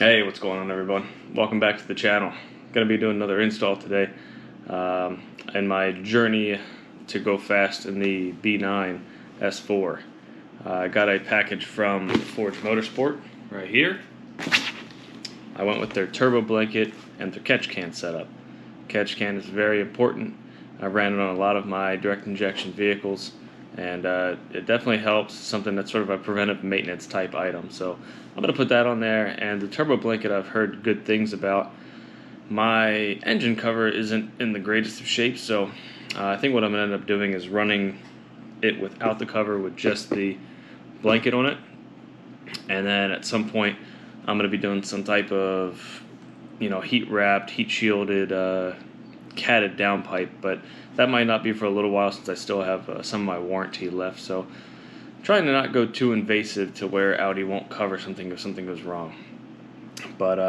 Hey, what's going on, everyone? Welcome back to the channel. Gonna be doing another install today in my journey to go fast in the B9 S4. I got a package from Forge Motorsport right here. I went with their turbo blanket and their catch can setup. Catch can is very important. I ran it on a lot of my direct injection vehicles, and it definitely helps. Something that's sort of a preventive maintenance type item. So I'm going to put that on there, and the turbo blanket I've heard good things about. My engine cover isn't in the greatest of shape, so I think what I'm going to end up doing is running it without the cover with just the blanket on it, and then at some point I'm going to be doing some type of heat wrapped, heat shielded, catted downpipe, but that might not be for a little while since I still have some of my warranty left. So trying to not go too invasive to where Audi won't cover something if something goes wrong. But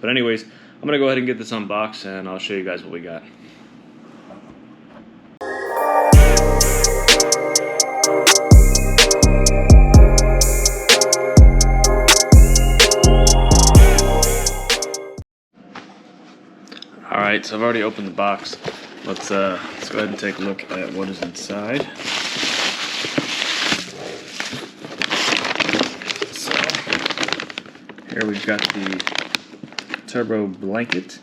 anyways, I'm gonna go ahead and get this unboxed, and I'll show you guys what we got. Alright, so I've already opened the box. Let's go ahead and take a look at what is inside. So here we've got the turbo blanket.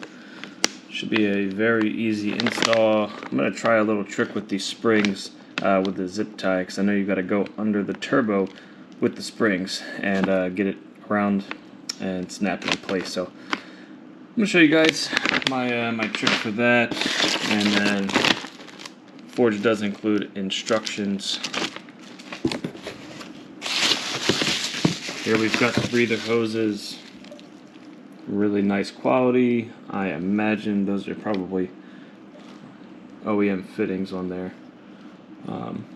Should be a very easy install. I'm going to try a little trick with these springs with the zip tie, because I know you've got to go under the turbo with the springs and get it around and snap it in place. So I'm going to show you guys my trick for that, and then Forge does include instructions. Here we've got the breather hoses, really nice quality. I imagine those are probably OEM fittings on there,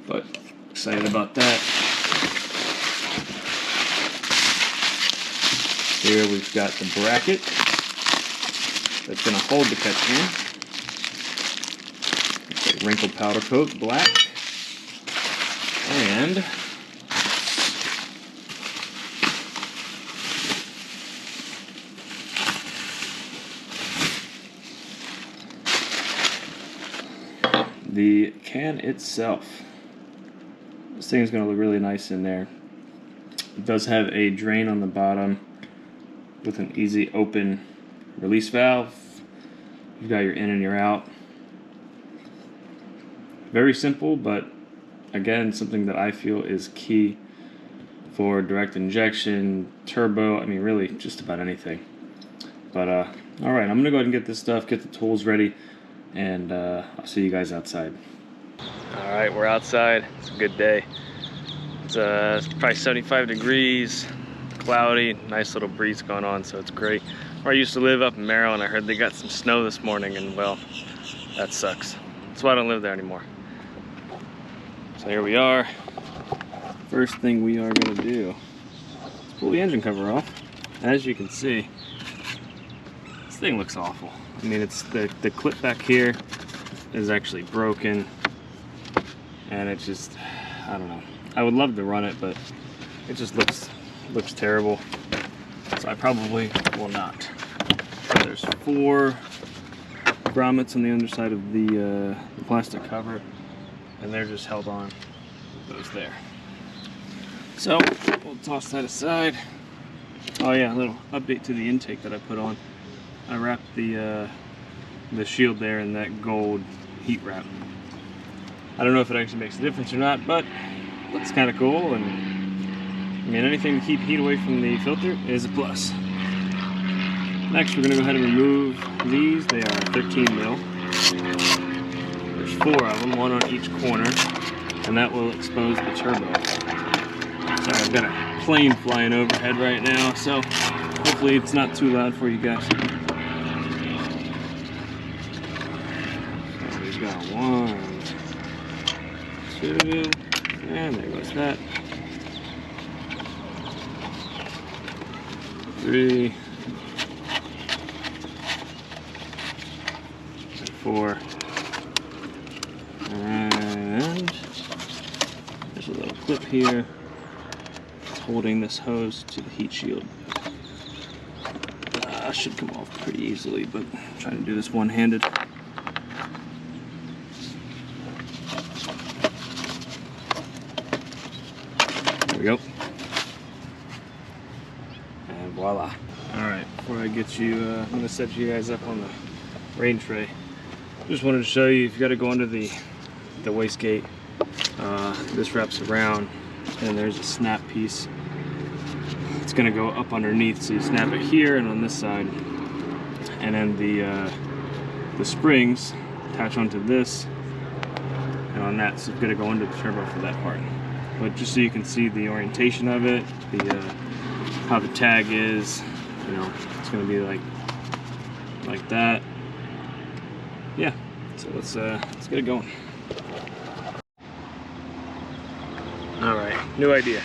but excited about that. Here we've got the bracket that's going to hold the catch can. It's a wrinkled powder coat, black. And the can itself. This thing is going to look really nice in there. It does have a drain on the bottom with an easy open release valve. You've got your in and your out. Very simple, but again, something that I feel is key for direct injection, turbo, I mean really just about anything. But alright, I'm gonna go ahead and get this stuff, get the tools ready, and I'll see you guys outside. Alright, we're outside. It's a good day. It's probably 75 degrees, cloudy, nice little breeze going on, so it's great. Where I used to live up in Maryland, I heard they got some snow this morning, and well, that sucks. That's why I don't live there anymore. So here we are. First thing we are going to do is pull the engine cover off. As you can see, this thing looks awful. I mean, it's the clip back here is actually broken, and it just, I don't know. I would love to run it, but it just looks terrible. So I probably will not. There's 4 grommets on the underside of the plastic cover, and they're just held on with those there. So we'll toss that aside. Oh yeah, a little update to the intake that I put on. I wrapped the shield there in that gold heat wrap. I don't know if it actually makes a difference or not, but it looks kind of cool, and I mean, anything to keep heat away from the filter is a plus. Next, we're going to go ahead and remove these. They are 13 mil. There's 4 of them, 1 on each corner, and that will expose the turbo. Sorry, I've got a plane flying overhead right now, so hopefully it's not too loud for you guys. So we've got 1, 2, and there goes that. 3, 4, and there's a little clip here holding this hose to the heat shield. should come off pretty easily, but I'm trying to do this one-handed. There we go. And voila. Alright, before I get you, I'm going to set you guys up on the rain tray. Just wanted to show you, if you got to go under the wastegate, this wraps around and there's a snap piece. It's going to go up underneath, so you snap it here and on this side, and then the springs attach onto this and on that, so it's going to go under the turbo for that part. But just so you can see the orientation of it, how the tag is, you know, it's going to be like that. Yeah, so let's get it going. Alright, new idea.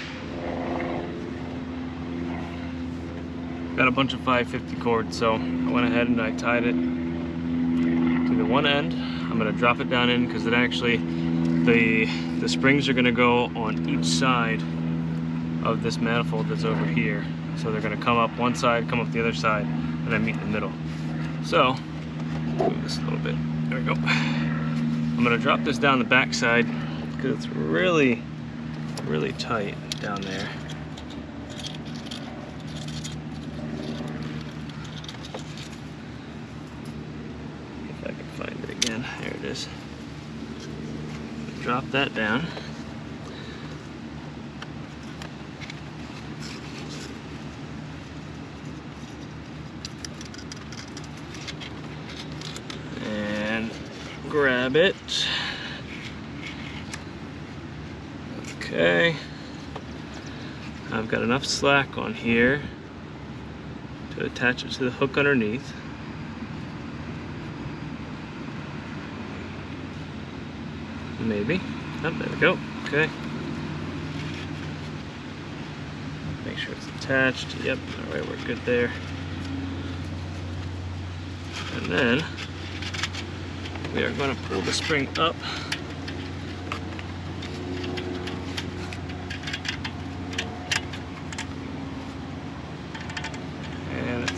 Got a bunch of 550 cords, so I went ahead and I tied it to the one end. I'm going to drop it down in because it actually, the springs are going to go on each side of this manifold that's over here. So they're going to come up one side, come up the other side, and then meet in the middle. So, move this a little bit. There we go. I'm going to drop this down the back side because it's really tight down there. If I can find it again. There it is. Drop that down. And grab it. Okay, I've got enough slack on here to attach it to the hook underneath. Maybe. Oh, there we go. Okay. Make sure it's attached. Yep. All right, we're good there. And then we are going to pull the spring up.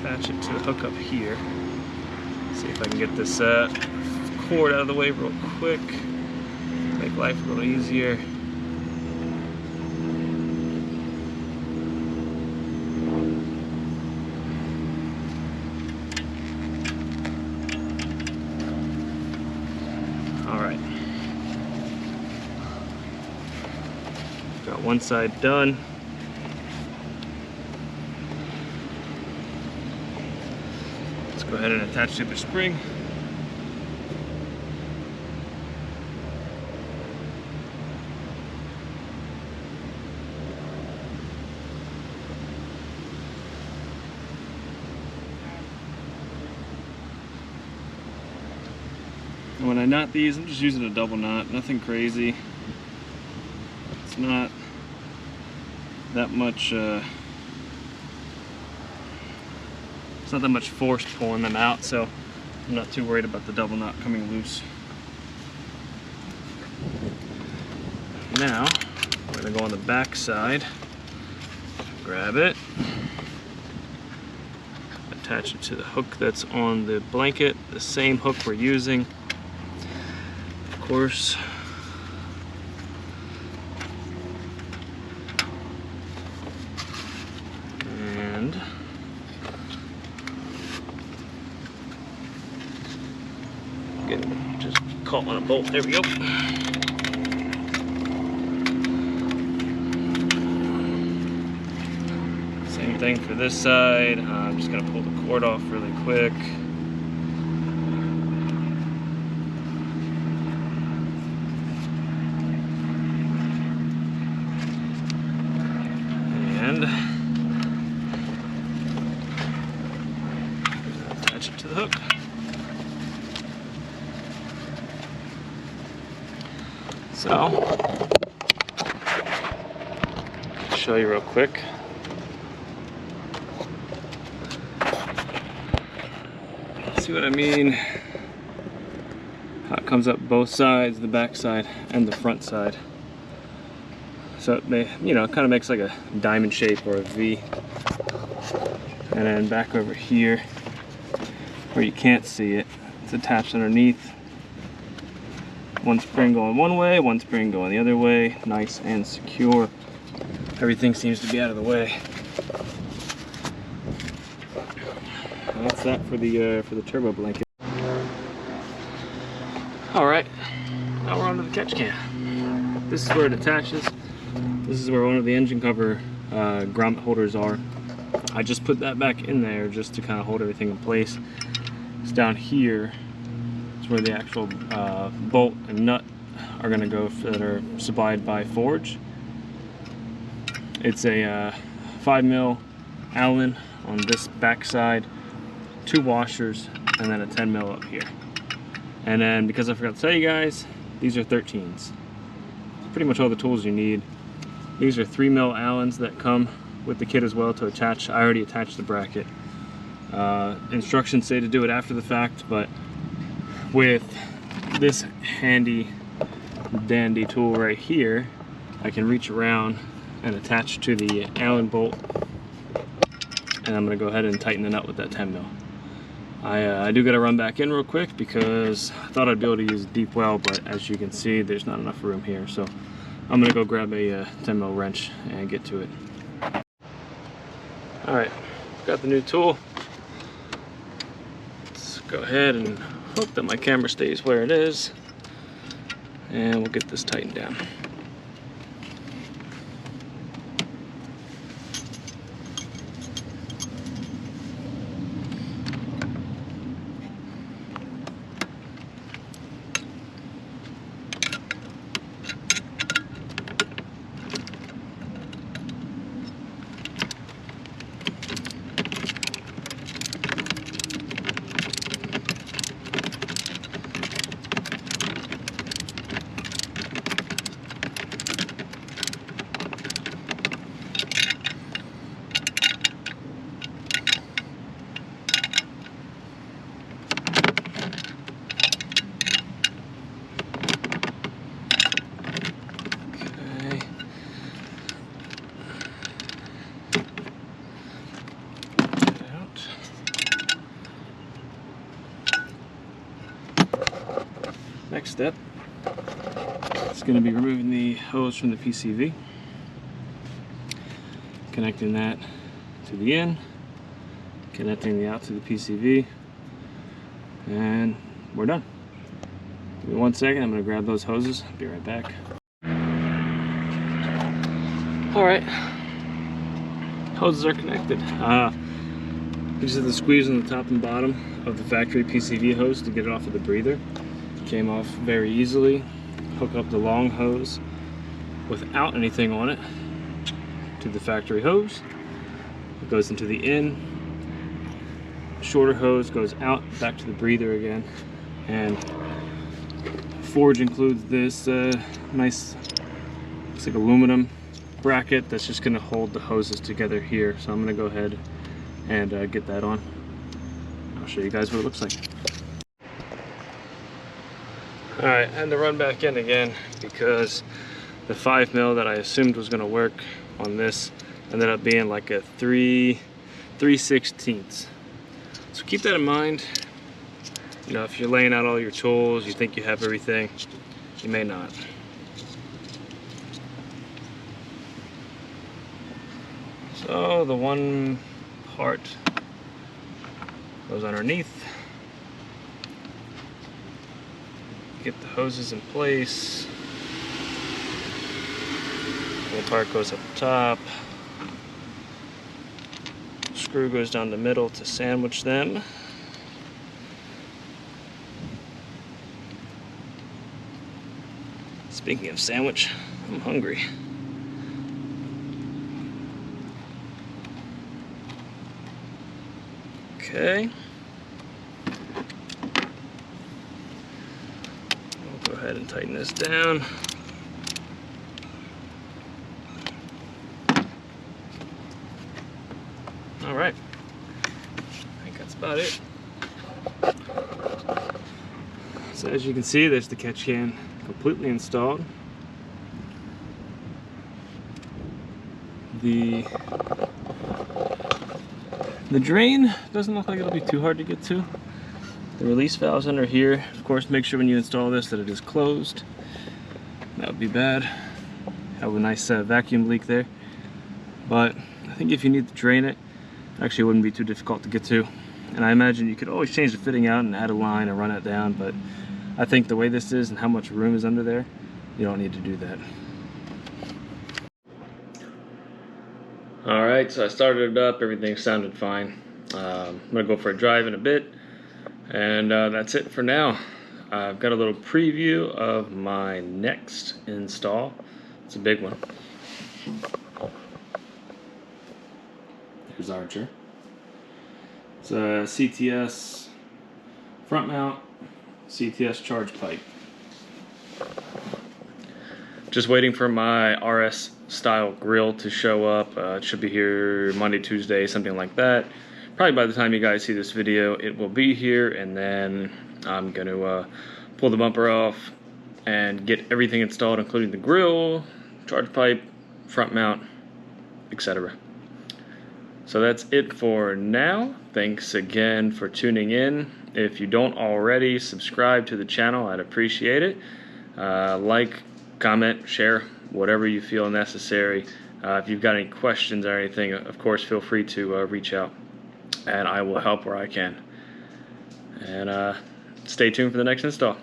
Attach it to the hook up here. See if I can get this cord out of the way real quick. Make life a little easier. Alright. Got one side done. Go ahead and attach to the spring. And when I knot these, I'm just using a double knot, nothing crazy. It's not that much not that much force pulling them out, so I'm not too worried about the double knot coming loose. Now we're going to go on the back side, grab it, attach it to the hook that's on the blanket, the same hook we're using, of course. And just caught on a bolt. There we go. Same thing for this side. I'm just gonna pull the cord off really quick. And attach it to the hook. So, I'll show you real quick. See what I mean? How it comes up both sides, the back side and the front side. So it may, you know, it kind of makes like a diamond shape or a V. And then back over here where you can't see it, it's attached underneath. One spring going one way, one spring going the other way, nice and secure. Everything seems to be out of the way. And that's that for the turbo blanket. All right, now we're on to the catch can. This is where it attaches. This is where one of the engine cover grommet holders are. I just put that back in there just to kind of hold everything in place. It's down here. It's where the actual bolt and nut are going to go that are supplied by Forge. It's a 5mm Allen on this back side, 2 washers, and then a 10mm up here. And then, because I forgot to tell you guys, these are 13s. Pretty much all the tools you need. These are 3mm Allens that come with the kit as well to attach. I already attached the bracket. Instructions say to do it after the fact, but with this handy dandy tool right here, I can reach around and attach to the Allen bolt, and I'm going to go ahead and tighten the nut with that 10mm. I do got to run back in real quick because I thought I'd be able to use a deep well, but as you can see, there's not enough room here, so I'm going to go grab a 10mm wrench and get to it. Alright, got the new tool. Let's go ahead and hope that my camera stays where it is, and we'll get this tightened down. Next step is going to be removing the hose from the PCV, connecting that to the in, connecting the out to the PCV, and we're done. Give me 1 second, I'm going to grab those hoses. I'll be right back. Alright, hoses are connected. These are the squeeze on the top and bottom of the factory PCV hose to get it off of the breather. Came off very easily. Hook up the long hose without anything on it to the factory hose. It goes into the in. Shorter hose goes out back to the breather again. And Forge includes this nice, looks like aluminum bracket that's just going to hold the hoses together here. So I'm going to go ahead and get that on. I'll show you guys what it looks like. Alright, I had to run back in again because the 5mm that I assumed was going to work on this ended up being like a 3/16. So keep that in mind. You know, if you're laying out all your tools, you think you have everything, you may not. So the one part goes underneath. Get the hoses in place. One part goes up the top. Screw goes down the middle to sandwich them. Speaking of sandwich, I'm hungry. Okay. Go ahead and tighten this down. All right, I think that's about it. So as you can see, there's the catch can completely installed. The The drain doesn't look like it'll be too hard to get to. The release valve's under here. Of course, make sure when you install this that it is closed. That would be bad. Have a nice vacuum leak there. But I think if you need to drain it, actually it wouldn't be too difficult to get to. And I imagine you could always change the fitting out and add a line and run it down, but I think the way this is and how much room is under there, you don't need to do that. Alright, so I started it up, everything sounded fine. I'm going to go for a drive in a bit, and that's it for now. I've got a little preview of my next install. It's a big one. Here's Archer. It's a CTS front mount, CTS charge pipe. Just waiting for my RS style grill to show up. It should be here Monday, Tuesday, something like that. Probably by the time you guys see this video, it will be here, and then I'm going to pull the bumper off and get everything installed, including the grill, charge pipe, front mount, etc. So that's it for now. Thanks again for tuning in. If you don't already, subscribe to the channel. I'd appreciate it. Like, comment, share, whatever you feel necessary. If you've got any questions or anything, of course, feel free to reach out, and I will help where I can. And stay tuned for the next install.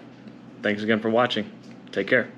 Thanks again for watching. Take care.